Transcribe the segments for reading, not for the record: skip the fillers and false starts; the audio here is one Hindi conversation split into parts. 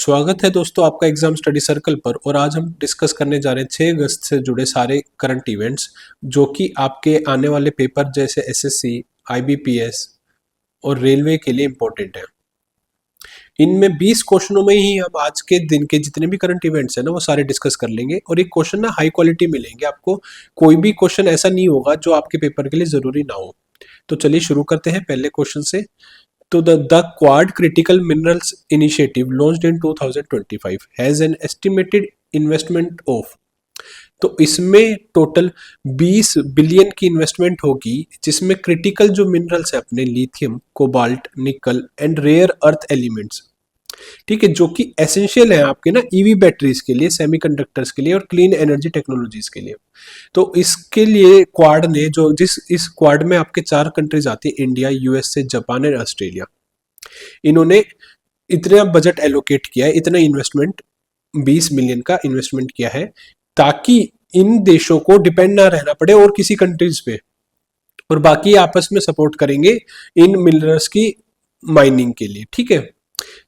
स्वागत है दोस्तों आपका एग्जाम स्टडी सर्कल पर। और आज हम डिस्कस करने जा रहे हैं 6 अगस्त से जुड़े सारे करंट इवेंट्स जो कि आपके आने वाले पेपर जैसे एसएससी, आईबीपीएस और रेलवे के लिए इंपॉर्टेंट है। इनमें 20 क्वेश्चनों में ही हम आज के दिन के जितने भी करंट इवेंट्स हैं ना वो सारे डिस्कस कर लेंगे। और एक क्वेश्चन ना हाई क्वालिटी मिलेंगे आपको, कोई भी क्वेश्चन ऐसा नहीं होगा जो आपके पेपर के लिए जरूरी ना हो। तो चलिए शुरू करते हैं पहले क्वेश्चन से। तो the Quad Critical Minerals Initiative launched in 2025 has an estimated investment of, तो इसमें टोटल 20 बिलियन की इन्वेस्टमेंट होगी जिसमें क्रिटिकल जो मिनरल्स है अपने lithium, cobalt, nickel and rare earth elements, ठीक है, जो कि एसेंशियल है आपके ना ईवी बैटरीज के लिए, सेमीकंडक्टर्स के लिए और क्लीन एनर्जी टेक्नोलॉजीज के लिए। तो इसके लिए क्वाड ने जो इस क्वाड में आपके 4 कंट्रीज आती है, इंडिया, यूएसए, जापान और ऑस्ट्रेलिया। इन्होंने इतना बजट एलोकेट किया है, इतना इन्वेस्टमेंट 20 मिलियन का इन्वेस्टमेंट किया है ताकि इन देशों को डिपेंड ना रहना पड़े और किसी कंट्रीज पे, और बाकी आपस में सपोर्ट करेंगे इन मिनरल्स की माइनिंग के लिए। ठीक है,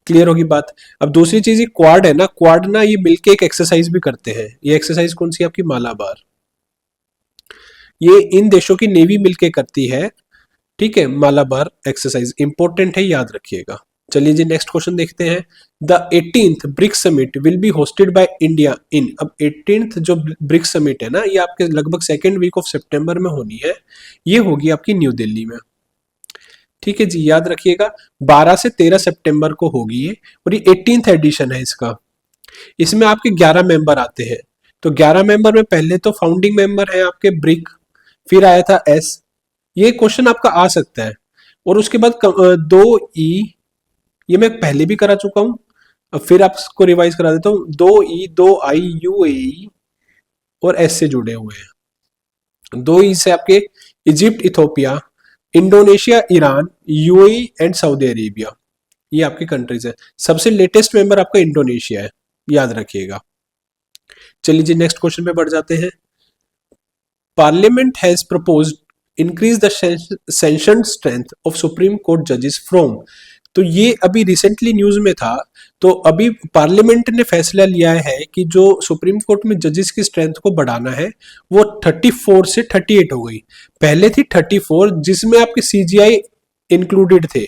क्लियर होगी बात। अब दूसरी चीज ये क्वाड है ना, क्वाड ना ये मिलके एक एक्सरसाइज भी करते हैं। ये एक्सरसाइज कौन सी, आपकी मालाबार। ये इन देशों की नेवी मिलके करती है। ठीक है, मालाबार एक्सरसाइज इंपॉर्टेंट है, याद रखिएगा। चलिए जी नेक्स्ट क्वेश्चन देखते हैं। The 18th BRICS summit will be hosted by India in, अब 18th जो ब्रिक्स समिट है ना ये आपके लगभग सेकेंड वीक ऑफ सितंबर में होनी है। ये होगी आपकी न्यू दिल्ली में। ठीक है जी, याद रखिएगा 12 से 13 सितंबर को होगी ये, और ये 18th एडिशन है इसका। इसमें आपके 11 मेंबर आते हैं। तो 11 मेंबर में पहले तो फाउंडिंग मेंबर है आपके ब्रिक, फिर आया था एस, ये क्वेश्चन आपका आ सकता है। और उसके बाद 2E, ये मैं पहले भी करा चुका हूं, अब फिर आपको रिवाइज करा देता हूं। 2E, 2I, UAE और एस से जुड़े हुए हैं। 2E से आपके Egypt, Ethiopia, Indonesia, Iran, UAE and Saudi Arabia, ये आपके कंट्रीज है। सबसे लेटेस्ट मेंबर आपका इंडोनेशिया है, याद रखिएगा। चलिए जी नेक्स्ट क्वेश्चन पे बढ़ जाते हैं। Parliament has proposed increase the sanction strength of supreme court जजेस फ्रॉम, तो ये अभी रिसेंटली न्यूज में था। तो अभी पार्लियामेंट ने फैसला लिया है कि जो सुप्रीम कोर्ट में जजेस की स्ट्रेंथ को बढ़ाना है वो 34 से 38 हो गई। पहले थी 34 जिसमें आपके सीजीआई इंक्लूडेड थे।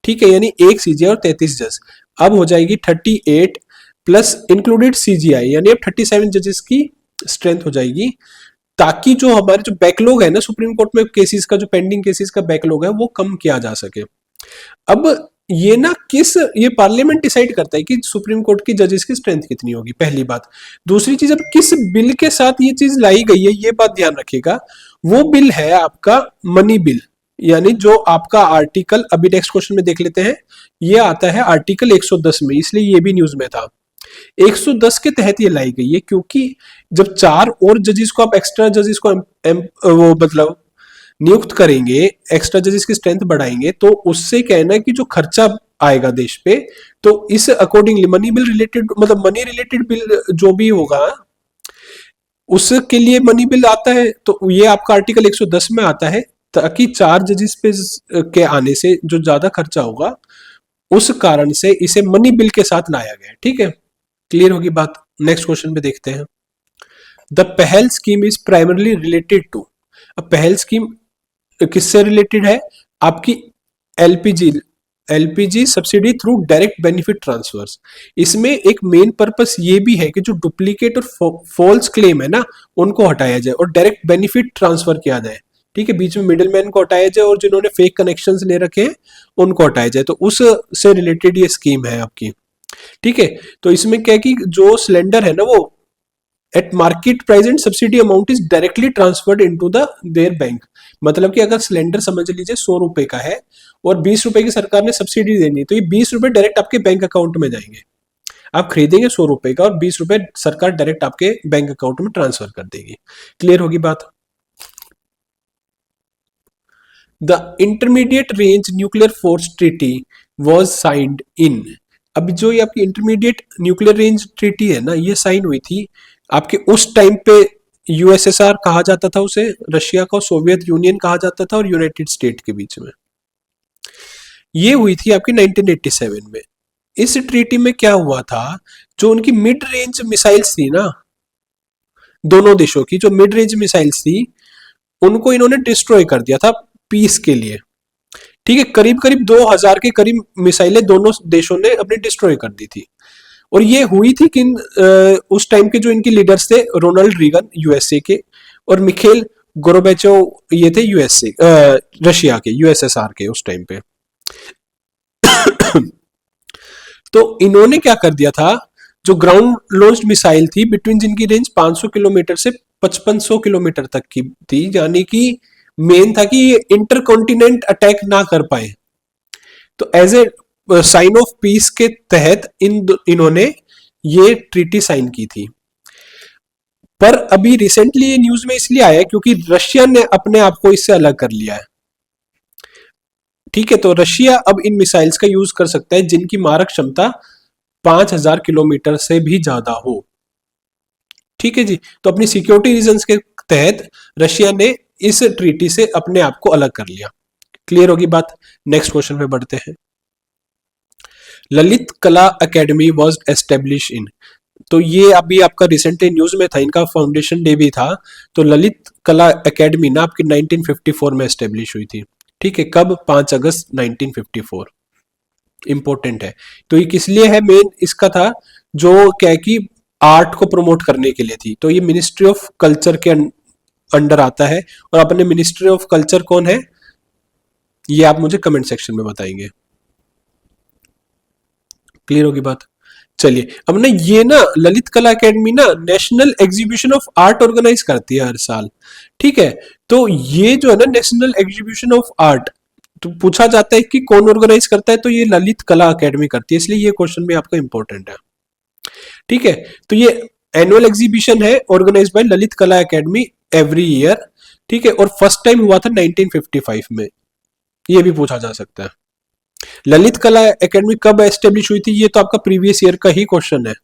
ठीक है, यानी एक सीजीआई और 33 जज। अब हो जाएगी 38 प्लस इंक्लूडेड सीजीआई, यानी अब 37 जजेस की स्ट्रेंथ हो जाएगी, ताकि जो हमारे जो बैकलॉग है ना सुप्रीम कोर्ट में केसेस का, जो पेंडिंग केसेस का बैकलॉग है वो कम किया जा सके। अब ये ना ये पार्लियामेंट डिसाइड करता है कि सुप्रीम कोर्ट की जजेस की स्ट्रेंथ कितनी होगी, पहली बात। दूसरी चीज, अब किस बिल के साथ ये चीज लाई गई है ये बात ध्यान रखिएगा। वो बिल है आपका मनी बिल, यानी जो आपका आर्टिकल, अभी नेक्स्ट क्वेश्चन में देख लेते हैं, ये आता है आर्टिकल 110 में, इसलिए ये भी न्यूज में था। 110 के तहत ये लाई गई है, क्योंकि जब 4 और जजेस को आप एक्स्ट्रा जजेस को वो मतलब नियुक्त करेंगे, एक्स्ट्रा जजेस की स्ट्रेंथ बढ़ाएंगे, तो उससे कहना है कि जो खर्चा आएगा देश पे, तो इस अकॉर्डिंगली मनी बिल रिलेटेड, मतलब मनी रिलेटेड बिल जो भी होगा उसके लिए मनी बिल आता है। तो ये आपका आर्टिकल 110 में आता है, ताकि 4 जजेस पे के आने से जो ज्यादा खर्चा होगा उस कारण से इसे मनी बिल के साथ लाया गया। ठीक है, क्लियर होगी बात। नेक्स्ट क्वेश्चन पे देखते हैं। The Pahal scheme is primarily related to, अब पहल स्कीम किससे रिलेटेड है, आपकी LPG subsidy through direct benefit transfers. इसमें एक मेन पर्पस ये भी है कि जो डुप्लीकेट और फॉल्स क्लेम है ना उनको हटाया जाए और डायरेक्ट बेनिफिट ट्रांसफर किया जाए। ठीक है, बीच में मिडिलमैन को हटाया जाए और जिन्होंने फेक कनेक्शंस ले रखे हैं उनको हटाया जाए। तो उससे रिलेटेड ये स्कीम है आपकी। ठीक है, तो इसमें क्या है कि जो सिलेंडर है ना वो eight market price and subsidy amount is directly transferred into the there bank. मतलब कि अगर सिलेंडर समझ लीजिए 100 रुपए का है और 20 रुपए की सरकार ने सब्सिडी देनी, तो ये 20 रुपए डायरेक्ट आपके बैंक अकाउंट में जाएंगे। आप खरीदेंगे 100 रुपए का और 20 रुपए सरकार डायरेक्ट आपके बैंक अकाउंट में ट्रांसफर कर देगी। क्लियर होगी बात। The intermediate range nuclear force treaty was signed in, अब जो ये आपकी इंटरमीडिएट न्यूक्लियर रेंज ट्रीटी है ना ये साइन हुई थी आपके उस टाइम पे। यूएसएसआर कहा जाता था उसे, रशिया को सोवियत यूनियन कहा जाता था, और यूनाइटेड स्टेट के बीच में ये हुई थी आपकी 1987 में। इस ट्रीटी में क्या हुआ था, जो उनकी मिड रेंज मिसाइल्स थी ना, दोनों देशों की जो मिड रेंज मिसाइल्स थी, उनको इन्होंने डिस्ट्रॉय कर दिया था पीस के लिए। ठीक है, करीब करीब 2000 के करीब मिसाइलें दोनों देशों ने अपनी डिस्ट्रॉय कर दी थी। और ये हुई थी कि उस टाइम के जो इनके लीडर्स थे, रोनाल्ड रीगन यूएसए के, और मिखेल गोरोबेचोव ये थे यूएसए रशिया के, यूएसएसआर के उस टाइम पे। तो इन्होंने क्या कर दिया था, जो ग्राउंड लॉन्च्ड मिसाइल थी बिटवीन जिनकी रेंज 500 किलोमीटर से 5500 किलोमीटर तक की थी, यानी कि मेन था कि ये इंटर कॉन्टिनेंट अटैक ना कर पाए, तो as a sign of peace के तहत इन्होंने ये ट्रीटी साइन की थी। पर अभी रिसेंटली ये न्यूज में इसलिए आया क्योंकि रशिया ने अपने आप को इससे अलग कर लिया है। ठीक है, तो रशिया अब इन मिसाइल्स का यूज कर सकता है जिनकी मारक क्षमता 5000 किलोमीटर से भी ज्यादा हो। ठीक है जी, तो अपनी सिक्योरिटी रीजंस के तहत रशिया ने इस ट्रीटी से अपने आप को अलग कर लिया। क्लियर होगी बात। नेक्स्ट क्वेश्चन पे बढ़ते हैं। Lalit Kala academy was establish in, तो ये अभी आपका रिसेंटली न्यूज में था, इनका फाउंडेशन डे भी था। तो ललित कला एकेडमी ना आपकी 1954 में एस्टेब्लिश हुई थी। ठीक है, कब? 5 अगस्त 1954। इंपॉर्टेंट है। तो ये किस लिए है? मेन इसका था जो क्या है कि आर्ट को प्रमोट करने के लिए थी। तो ये मिनिस्ट्री ऑफ कल्चर के अंडर आता है। और अपने मिनिस्ट्री ऑफ कल्चर कौन है, ये आप मुझे कमेंट सेक्शन में बताएंगे। क्लियर होगी बात। चलिए, अब ना ये ना ललित कला एकेडमी ना national exhibition of art organise करती है हर साल। ठीक है, तो ये जो है ना नेशनल एग्जीबिशन ऑफ आर्ट, तो पूछा जाता है कि कौन ऑर्गेनाइज करता है, तो ये ललित कला एकेडमी करती है, इसलिए ये क्वेश्चन भी आपका इंपॉर्टेंट है। ठीक है, तो ये एनुअल एग्जीबिशन है organise by Lalit Kala academy every year. ठीक है, और फर्स्ट टाइम हुआ था 1955 में, ये भी पूछा जा सकता है। ललित कला एकेडमी कब एस्टेब्लिश हुई थी, ये तो आपका प्रीवियस ईयर का ही क्वेश्चन है।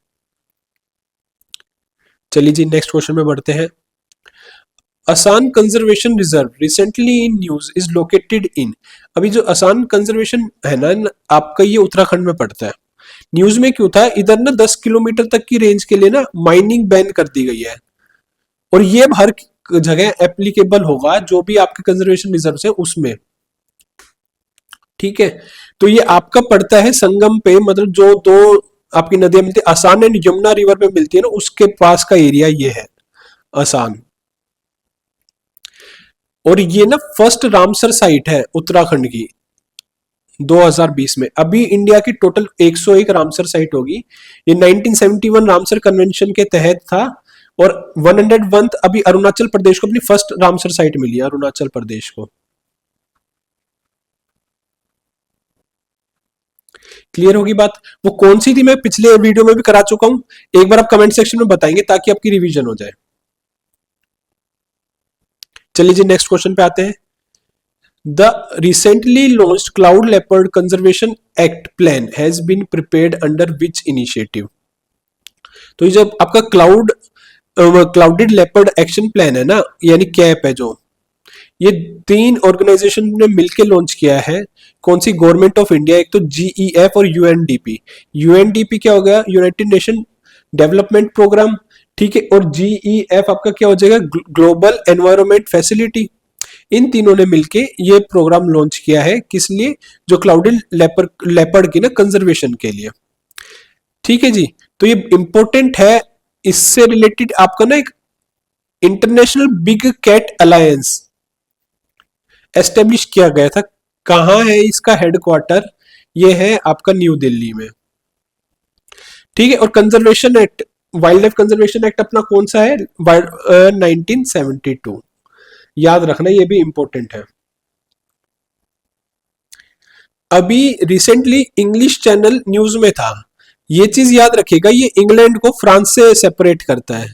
चलिए जी, नेक्स्ट क्वेश्चन में बढ़ते हैं। असान conservation reserve recently in news is located in, अभी जो असान कंजर्वेशन है ना आपका, ये उत्तराखंड में पड़ता है। न्यूज में क्यों था? इधर ना 10 किलोमीटर तक की रेंज के लिए ना माइनिंग बैन कर दी गई है, और ये हर जगह एप्लीकेबल होगा जो भी आपके कंजर्वेशन रिजर्व है उसमें। ठीक है, तो ये आपका पड़ता है संगम पे, मतलब जो दो आपकी नदियां मिलती है, आसान एंड यमुना रिवर पे मिलती है ना, उसके पास का एरिया ये है आसान। और ये ना फर्स्ट रामसर साइट है उत्तराखंड की 2020 में। अभी इंडिया की टोटल 101 रामसर साइट होगी। ये 1971 रामसर कन्वेंशन के तहत था, और 101 अभी अरुणाचल प्रदेश को अपनी फर्स्ट रामसर साइट मिली है, अरुणाचल प्रदेश को। क्लियर होगी बात। वो कौन सी थी मैं पिछले वीडियो में भी करा चुका हूं, एक बार आप कमेंट सेक्शन में बताएंगे ताकि आपकी रिवीजन हो जाए। चलिए जी, नेक्स्ट क्वेश्चन पे आते हैं। The recently launched cloud leopard conservation act plan has been prepared under which initiative, तो ये जब आपका क्लाउडेड लेपर्ड एक्शन प्लान है ना, यानी कैप है जो, ये 3 ऑर्गेनाइजेशन ने मिलकर लॉन्च किया है। कौन सी? गवर्नमेंट ऑफ इंडिया, एक तो जीईएफ और यूएनडीपी। यूएनडीपी क्या हो गया? United Nation Development Programme. ठीक है, और जीईएफ आपका क्या हो जाएगा? Global environment facility. इन तीनों ने मिलके ये प्रोग्राम लॉन्च किया है, किस लिए? जो क्लाउडेड लेपर्ड की ना कंजर्वेशन के लिए। ठीक है जी, तो ये इंपॉर्टेंट है। इससे रिलेटेड आपका ना एक international big cat alliance establish किया गया था। कहां है इसका हेडक्वार्टर? ये है आपका न्यू दिल्ली में। ठीक है, और conservation act, wild life conservation act अपना कौन सा है? 1972। याद रखना, ये भी इंपॉर्टेंट है। अभी रिसेंटली इंग्लिश चैनल न्यूज में था, ये चीज याद रखिएगा, ये इंग्लैंड को फ्रांस से सेपरेट करता है।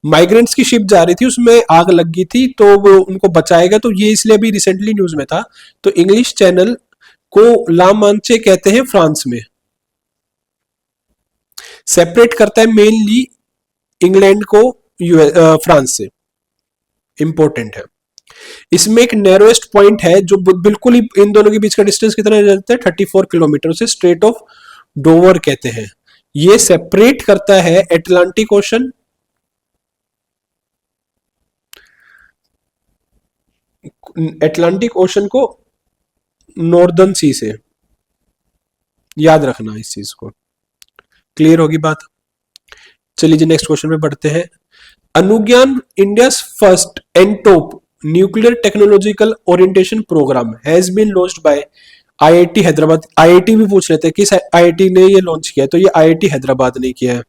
माइग्रेंट्स की शिप जा रही थी, उसमें आग लग गई थी, तो वो उनको बचाएगा, तो ये इसलिए भी रिसेंटली न्यूज में था। तो इंग्लिश चैनल को ला मांचे कहते हैं फ्रांस में, सेपरेट करता है मेनली इंग्लैंड को फ्रांस से। इंपॉर्टेंट है। इसमें एक नैरोएस्ट पॉइंट है जो बिल्कुल ही इन दोनों के बीच का डिस्टेंस कितना रहता है, 34 किलोमीटर, से स्ट्रेट ऑफ डोवर कहते हैं। ये सेपरेट करता है एटलांटिक ओशन, एटलांटिक ओशन को नॉर्दर्न सी से। याद रखना इस चीज को। क्लियर होगी बात। चलिए जी नेक्स्ट क्वेश्चन में बढ़ते हैं। Anugyan India first NTOP nuclear technological orientation program has been launched by IIT Hyderabad. IIT भी पूछ लेते हैं किस आईआईटी ने ये लॉन्च किया है, तो ये आईआईटी हैदराबाद ने किया है।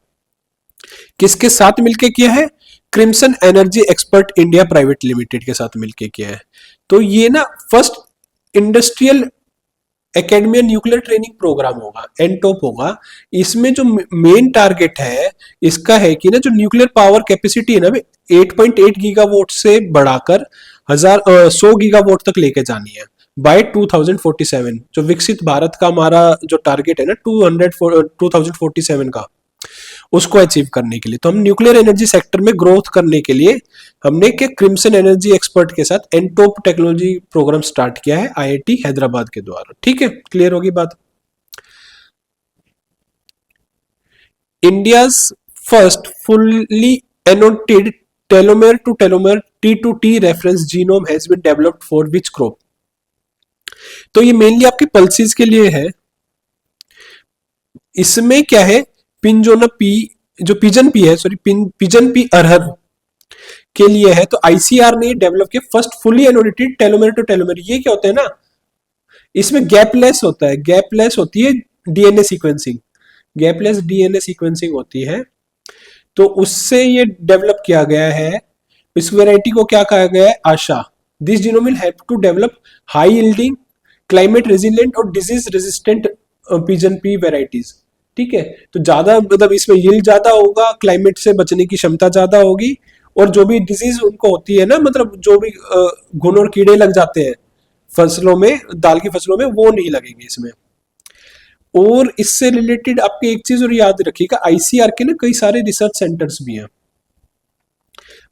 किसके साथ मिलकर किया है? Crimson Energy Expert India Private Limited के साथ मिलकर किया है। तो ये ना first industrial academy nuclear training programme होगा, एनटॉप होगा। इसमें जो मेन टारगेट है इसका है कि ना जो न्यूक्लियर पावर कैपेसिटी है ना 8.8 गीगावाट से बढ़ाकर 100 गीगावाट तक लेके जानी है बाय 2047। जो विकसित भारत का हमारा जो टारगेट है ना 2047 का, उसको अचीव करने के लिए तो हम न्यूक्लियर एनर्जी सेक्टर में ग्रोथ करने के लिए हमने के क्रिम्सन एनर्जी एक्सपर्ट के साथ एनटॉप टेक्नोलॉजी प्रोग्राम स्टार्ट किया है आईआईटी हैदराबाद के द्वारा। ठीक है, क्लियर होगी बात। India's first fully annotated telomere to telomere T2T reference genome has been developed for which crop. तो ये मेनली आपके पल्सेस के लिए है। इसमें क्या है, पिंजोना पी, जो पिजन पी है, सॉरी पिजन पी अरहर के लिए है। तो आईसीआर ने डेवलप किया first fully annotated telomere to telomere. ये क्या होता है ना, इसमें गैपलेस होता है, गैपलेस होती है डीएनए सीक्वेंसिंग, गैपलेस डीएनए सीक्वेंसिंग होती है। तो उससे ये डेवलप किया गया है। इस वेराइटी को क्या कहा गया है? आशा। This genome will help to develop high yielding climate resilient और disease resistant pigeon pea varieties. ठीक है, तो ज्यादा मतलब इसमें यील्ड ज्यादा होगा, क्लाइमेट से बचने की क्षमता ज्यादा होगी, और जो भी डिजीज उनको होती है ना, मतलब जो भी घुन और कीड़े लग जाते हैं फसलों में, दाल की फसलों में, वो नहीं लगेंगे इसमें। और इससे रिलेटेड आपके एक चीज और याद रखिएगा, आईसीआर के ना कई सारे रिसर्च सेंटर्स भी हैं।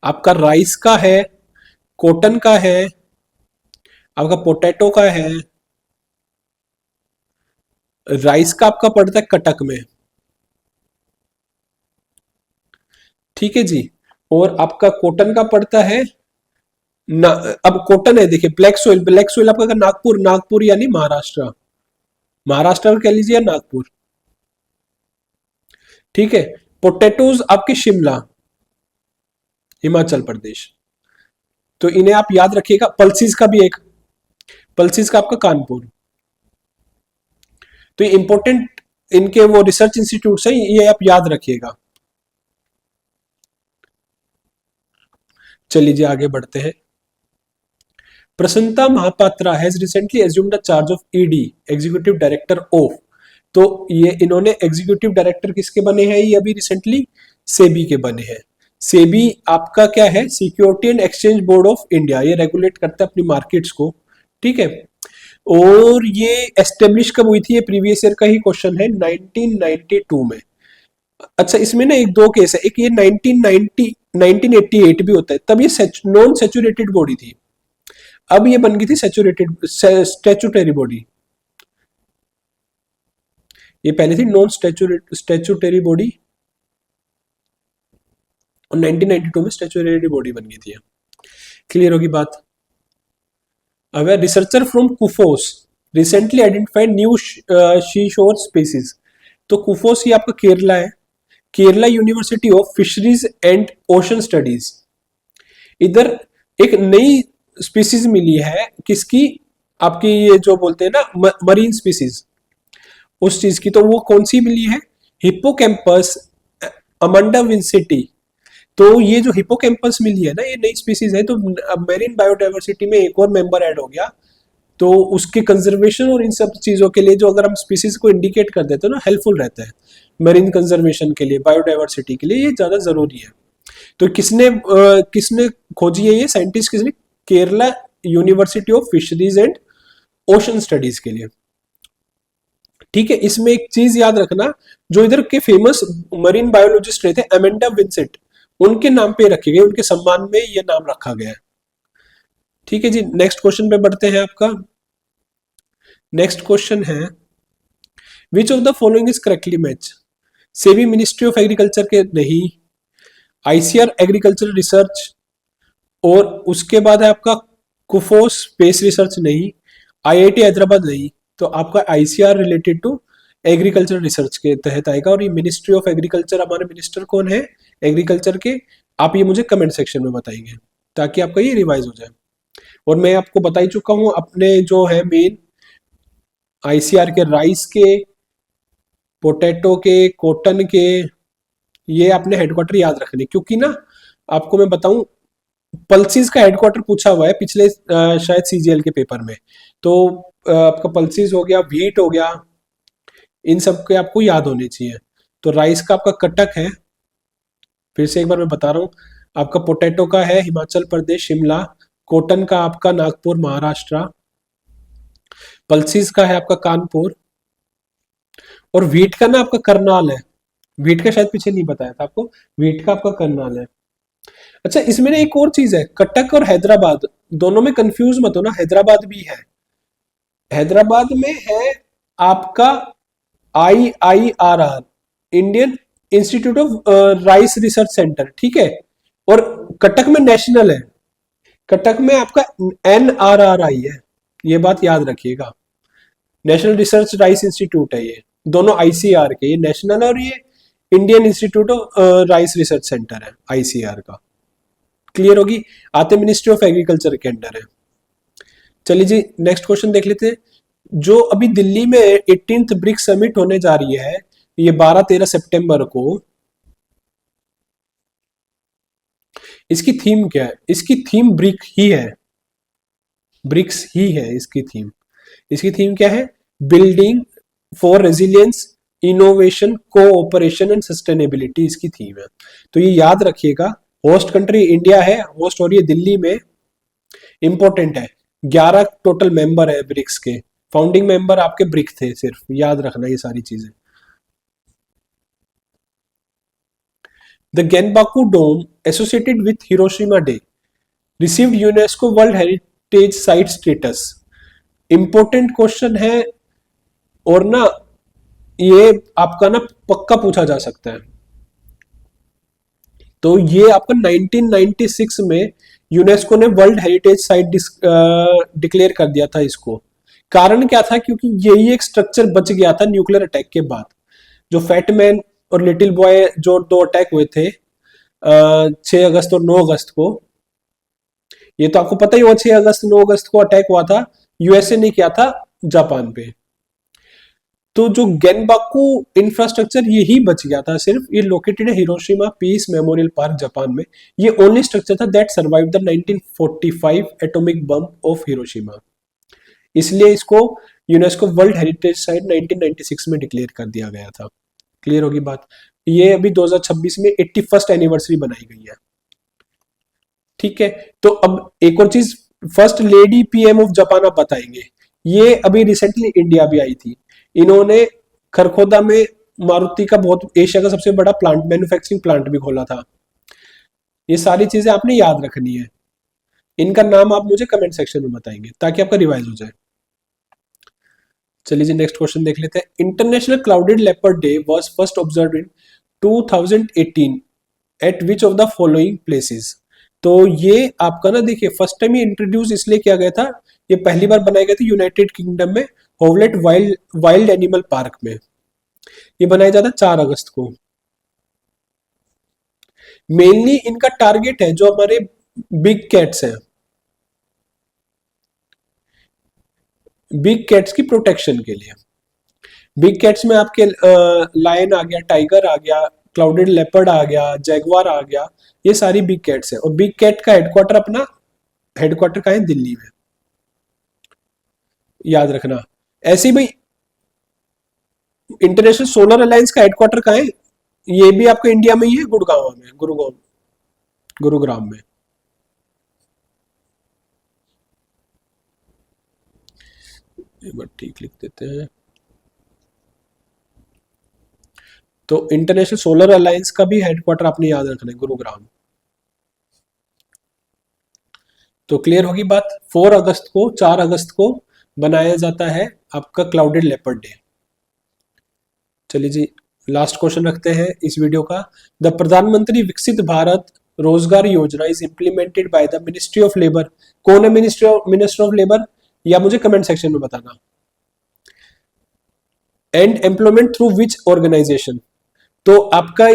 आपका राइस का है, कॉटन का है, आपका पोटैटो का है। राइस का आपका पड़ता है कटक में, ठीक है जी। और आपका कॉटन का पड़ता है ना, अब कॉटन है देखिए, ब्लैक सोइल, ब्लैक सोइल आपका नागपुर, नागपुर यानी महाराष्ट्र, महाराष्ट्र कह लीजिए या नागपुर। ठीक है, पोटैटोज आपके शिमला, हिमाचल प्रदेश। तो इन्हें आप याद रखिएगा। पल्सीज का भी एक, पल्सीज का आपका कानपुर। तो ये इंपॉर्टेंट इनके वो रिसर्च इंस्टीट्यूट है, ये आप याद रखिएगा। चलिए जी आगे बढ़ते हैं। Prasannata Mahapatra has recently assumed the charge of ED, executive director of. तो ये इन्होंने एग्जीक्यूटिव डायरेक्टर किसके बने हैं? ये अभी रिसेंटली सेबी के बने हैं। सेबी आपका क्या है? Security and exchange board of India. ये रेगुलेट करता है अपनी मार्केट्स को। ठीक है, और ये एस्टेब्लिश कब हुई थी? ये प्रीवियस ईयर का ही क्वेश्चन है, 1992 में। अच्छा, इसमें ना एक दो केस है, एक ये 1988 भी होता है, तब ये नॉन सेचुरेटेड बॉडी थी, अब ये बन गई थी सेचुरेटेड स्टैट्यूटरी बॉडी। ये पहले थी नॉन स्टैट्यूटरी बॉडी और 1992 में स्टैट्यूटरी बॉडी बन गई थी। क्लियर होगी बात। अब researcher from KUFOS recently identified new sea शोर स्पीसीज। तो कुफोस ये आपका केरला है, Kerala university of fisheries and ocean studies. इधर एक नई स्पीसीज मिली है, किसकी? आपकी ये जो बोलते हैं ना मरीन स्पीसीज, उस चीज की। तो वो कौन सी मिली है? Hippocampus Amanda Vincenti. तो ये जो हिप्पोकैम्पस मिली है ना, ये नई स्पीसीज है। तो मेरीन बायोडाइवर्सिटी में एक और मेंबर ऐड हो गया, तो उसके कंजर्वेशन और इन सब चीजों के लिए जो अगर हम स्पीसीज को इंडिकेट कर देते हैं ना, हेल्पफुल रहता है मेरीन कंजर्वेशन के लिए, बायोडाइवर्सिटी के लिए, ये ज्यादा जरूरी है। तो किसने खोजी है? ये साइंटिस्ट किसने? Kerala university of fisheries and ocean studies के लिए। ठीक है, इसमें एक चीज याद रखना, जो इधर के फेमस मरीन बायोलॉजिस्ट रहे थे अमेंडा विंसेंट, उनके नाम पे रखे गए, उनके सम्मान में ये नाम रखा गया है। ठीक है जी, नेक्स्ट क्वेश्चन पे बढ़ते हैं। आपका नेक्स्ट क्वेश्चन है, which of the following is correctly match? SEBI ministry of agriculture के नहीं, आईसीआर एग्रीकल्चर रिसर्च, और उसके बाद है आपका कुफोस स्पेस रिसर्च नहीं, आईआईटी हैदराबाद नहीं, तो आपका ICR related to agriculture research के तहत आएगा। और ये मिनिस्ट्री ऑफ एग्रीकल्चर, हमारे मिनिस्टर कौन है एग्रीकल्चर के, आप ये मुझे कमेंट सेक्शन में बताएंगे ताकि आपका ये रिवाइज हो जाए। और मैं आपको बता ही चुका हूं अपने जो है मेन आईसीआर के राइस के, पोटैटो के, कॉटन के, ये आपने हेडक्वार्टर याद रखने, क्योंकि ना आपको मैं बताऊं, पल्सीज का हेडक्वार्टर पूछा हुआ है पिछले शायद सीजीएल के पेपर में। तो आपका पल्सीज हो गया, व्हीट हो गया, इन सब के आपको याद होने चाहिए। तो राइस का आपका कटक है, फिर से एक बार मैं बता रहा हूँ, आपका पोटैटो का है हिमाचल प्रदेश शिमला, कॉटन का आपका नागपुर महाराष्ट्र, पल्सीज का है आपका कानपुर, और व्हीट का ना आपका करनाल है। व्हीट का शायद पीछे नहीं बताया था आपको, व्हीट का आपका करनाल है। अच्छा, इसमें ना एक और चीज है, कटक और हैदराबाद दोनों में कंफ्यूज मत हो ना, हैदराबाद भी है। हैदराबाद में है आपका IIRR, Indian institute of rice research centre, ठीक है। और कटक में नेशनल है, कटक में आपका NRRI है, ये बात याद रखिएगा, नेशनल रिसर्च राइस इंस्टीट्यूट है ये, दोनों आईसीआर के, ये नेशनल है और ये Indian institute of rice research centre है आईसीआर का। क्लियर होगी, आते मिनिस्ट्री ऑफ एग्रीकल्चर के अंडर है। चलिए जी, नेक्स्ट क्वेश्चन देख लेते हैं। जो अभी दिल्ली में 18th ब्रिक्स समिट होने जा रही है, ये 12-13 सितंबर को, इसकी थीम क्या है? इसकी थीम ब्रिक ही है, ब्रिक्स ही है इसकी थीम। इसकी थीम क्या है? Building for resilience, innovation, cooperation and sustainability इसकी थीम है। तो ये याद रखिएगा, होस्ट कंट्री इंडिया है, होस्ट हो रही है दिल्ली में, इंपॉर्टेंट है। 11 टोटल मेंबर है ब्रिक्स के, फाउंडिंग मेंबर आपके ब्रिक थे, सिर्फ याद रखना ये सारी चीजें। The Genbaku Dome associated with Hiroshima day received UNESCO world heritage site status. Important question है, और ना ये आपका ना पक्का पूछा जा सकता है। तो ये आपका 1996 में यूनेस्को ने वर्ल्ड हेरिटेज साइट डिक्लेयर कर दिया था इसको। कारण क्या था? क्योंकि यही एक स्ट्रक्चर बच गया था न्यूक्लियर अटैक के बाद, जो फैटमैन और लिटिल बॉय जो 2 अटैक हुए थे 6 अगस्त और 9 अगस्त को। ये तो आपको पता ही हो, 6 अगस्त 9 अगस्त को अटैक हुआ था, यूएसए ने किया था जापान पे। तो जो गेनबाकू इंफ्रास्ट्रक्चर यही बच गया था सिर्फ, ये लोकेटेड है Hiroshima Peace Memorial Park Japan में। ये ओनली स्ट्रक्चर था that survived the 1945 atomic bomb of Hiroshima, इसलिए इसको यूनेस्को वर्ल्ड हेरिटेज साइट 1996 में डिक्लेयर कर दिया गया था। क्लियर होगी बात? ये अभी 2026 में 81st एनिवर्सरी बनाई गई है, ठीक है। तो अब एक और चीज, first lady PM of Japan आप बताएंगे, ये अभी रिसेंटली इंडिया भी आई थी। इन्होंने खरखोदा में मारुति का बहुत, एशिया का सबसे बड़ा प्लांट, मैन्युफैक्चरिंग प्लांट भी खोला था। ये सारी चीजें आपने याद रखनी है, इनका नाम आप मुझे कमेंट सेक्शन में बताएंगे ताकि आपका रिवाइज हो जाए। चलिए जी, नेक्स्ट क्वेश्चन देख लेते हैं। International clouded leopard day was first observed in 2018 eight which of the following places? तो ये आपका ना देखिए, फर्स्ट टाइम ये इंट्रोड्यूस इसलिए किया गया था, ये पहली बार बनाया गया था यूनाइटेड किंगडम में, होवलेट वाइल्ड एनिमल पार्क में। ये बनाया जाता है 4 अगस्त को। मेनली इनका टारगेट है जो हमारे बिग कैट्स हैं, बिग कैट्स की प्रोटेक्शन के लिए। बिग कैट्स में आपके लायन आ गया, टाइगर आ गया, क्लाउडेड लेपर्ड आ गया, जैगवार आ गया, ये सारी बिग कैट्स है। और बिग कैट का हेडक्वार्टर अपना, हेडक्वार्टर का है दिल्ली में, याद रखना। ऐसे ही भाई इंटरनेशनल सोलर अलायंस का हेडक्वार्टर कहाँ है? ये भी आपका इंडिया में ही है, गुड़गांव में, गुरुग्राम में। एक बार ठीक लिख देते हैं। तो इंटरनेशनल सोलर अलायंस का भी हेडक्वार्टर आपने याद रखना है, गुरुग्राम। तो क्लियर होगी बात। 4 अगस्त को बनाया जाता है आपका क्लाउडेड लेपर्ड डे। चलिए जी, लास्ट क्वेश्चन रखते हैं इस वीडियो का। द प्रधानमंत्री विकसित भारत रोजगार योजना is implemented by the ministry of labour. कौन है मिनिस्टर ऑफ लेबर, या मुझे कमेंट सेक्शन में बताना। And employment through which organisation, तो आपका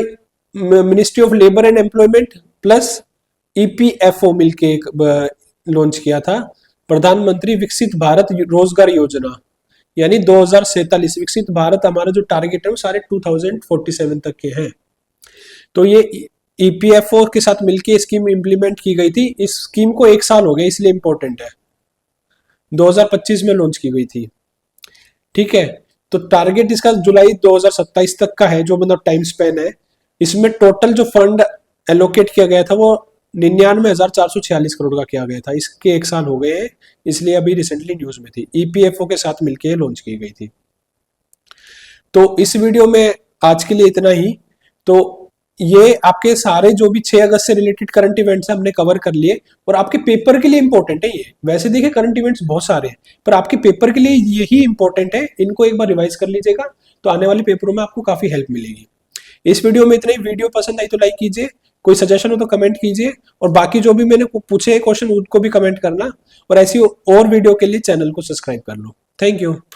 ministry of labour and employment plus EPFO मिलके एक लॉन्च किया था प्रधानमंत्री विकसित भारत रोजगार योजना, यानी 2047 विकसित भारत हमारा जो टारगेट है वो सारे 2047 तक के हैं। तो ये ईपीएफओ के साथ मिलके स्कीम इंप्लीमेंट की गई थी। इस स्कीम को 1 साल हो गया, इसलिए इंपॉर्टेंट है। 2025 में लॉन्च की गई थी, ठीक है। तो टारगेट इसका जुलाई 2027 तक का है, जो मतलब टाइम स्पेन है। इसमें टोटल जो फंड एलोकेट किया गया था वो 99,446 करोड़ का किया गया था। इसके 1 साल हो गए हैं, इसलिए अभी रिसेंटली न्यूज में थी। ईपीएफओ के साथ मिलकर लॉन्च की गई थी। तो इस वीडियो में आज के लिए इतना ही। तो ये आपके सारे जो भी 6 अगस्त से रिलेटेड करंट इवेंट्स हमने कवर कर लिए, और आपके पेपर के लिए इंपॉर्टेंट है ये। वैसे देखिए करंट इवेंट्स बहुत सारे हैं, पर आपके पेपर के लिए यही इंपॉर्टेंट है। इनको एक बार रिवाइज कर लीजिएगा, तो आने वाले पेपरों में आपको काफी हेल्प मिलेगी। इस वीडियो में इतना ही। वीडियो पसंद आई तो लाइक कीजिए, कोई सजेशन हो तो कमेंट कीजिए, और बाकी जो भी मैंने पूछे हैं क्वेश्चन उनको भी कमेंट करना। और ऐसी और वीडियो के लिए चैनल को सब्सक्राइब कर लो। Thank you.